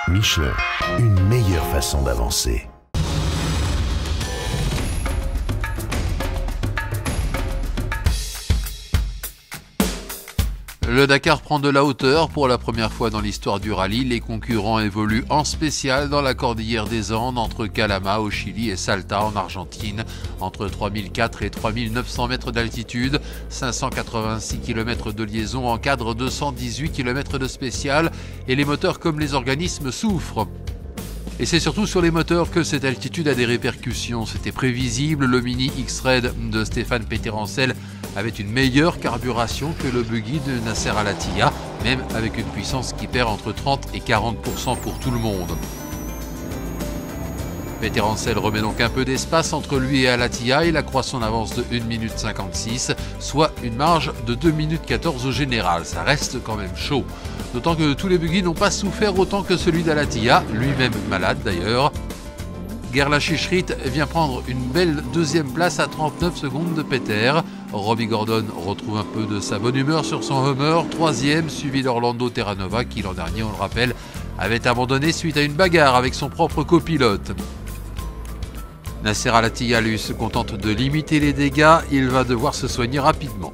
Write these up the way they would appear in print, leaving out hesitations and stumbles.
Michelin, une meilleure façon d'avancer. Le Dakar prend de la hauteur. Pour la première fois dans l'histoire du rallye, les concurrents évoluent en spécial dans la cordillère des Andes, entre Calama au Chili et Salta en Argentine, entre 3004 et 3900 mètres d'altitude, 586 km de liaison encadrent 218 km de spécial, et les moteurs comme les organismes souffrent. Et c'est surtout sur les moteurs que cette altitude a des répercussions. C'était prévisible, le Mini X-Red de Stéphane Peterencel avait une meilleure carburation que le buggy de Nasser Al-Attiyah, même avec une puissance qui perd entre 30 et 40% pour tout le monde. Peterencel remet donc un peu d'espace entre lui et Al-Attiyah. Il accroît son avance de 1 minute 56, soit une marge de 2 minutes 14 au général. Ça reste quand même chaud. D'autant que tous les buggy n'ont pas souffert autant que celui d'Al-Attiyah, lui-même malade d'ailleurs. Gerla Chichrit vient prendre une belle deuxième place à 39 secondes de Peter. Robbie Gordon retrouve un peu de sa bonne humeur sur son Hummer, troisième, suivi d'Orlando Terranova qui l'an dernier, on le rappelle, avait abandonné suite à une bagarre avec son propre copilote. Nasser Al-Attiyah lui se contente de limiter les dégâts, il va devoir se soigner rapidement.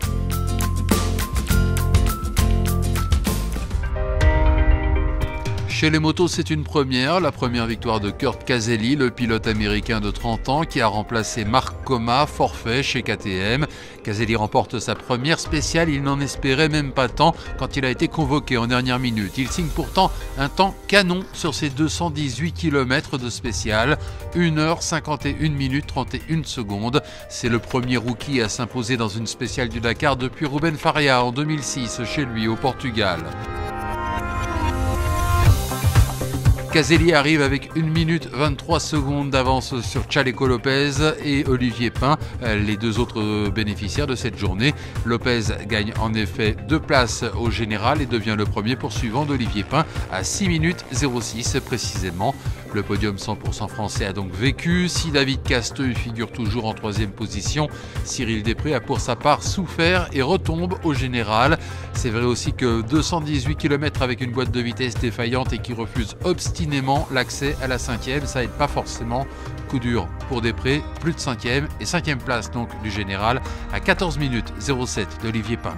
Chez les motos, c'est une première, la première victoire de Kurt Caselli, le pilote américain de 30 ans qui a remplacé Marc Coma, forfait chez KTM. Caselli remporte sa première spéciale, il n'en espérait même pas tant quand il a été convoqué en dernière minute. Il signe pourtant un temps canon sur ses 218 km de spéciale, 1h51 minutes 31 secondes. C'est le premier rookie à s'imposer dans une spéciale du Dakar depuis Ruben Faria en 2006 chez lui au Portugal. Caselli arrive avec 1 minute 23 secondes d'avance sur Chaleco Lopez et Olivier Pain, les deux autres bénéficiaires de cette journée. Lopez gagne en effet 2 places au général et devient le premier poursuivant d'Olivier Pain à 6 minutes 06 précisément. Le podium 100% français a donc vécu. Si David Casteux figure toujours en 3e position, Cyril Després a pour sa part souffert et retombe au général. C'est vrai aussi que 218 km avec une boîte de vitesse défaillante et qui refuse obstinément l'accès à la 5e, ça aide pas forcément. Coup dur pour Després, plus de 5e et 5e place donc du général à 14 minutes 07 d'Olivier Pain.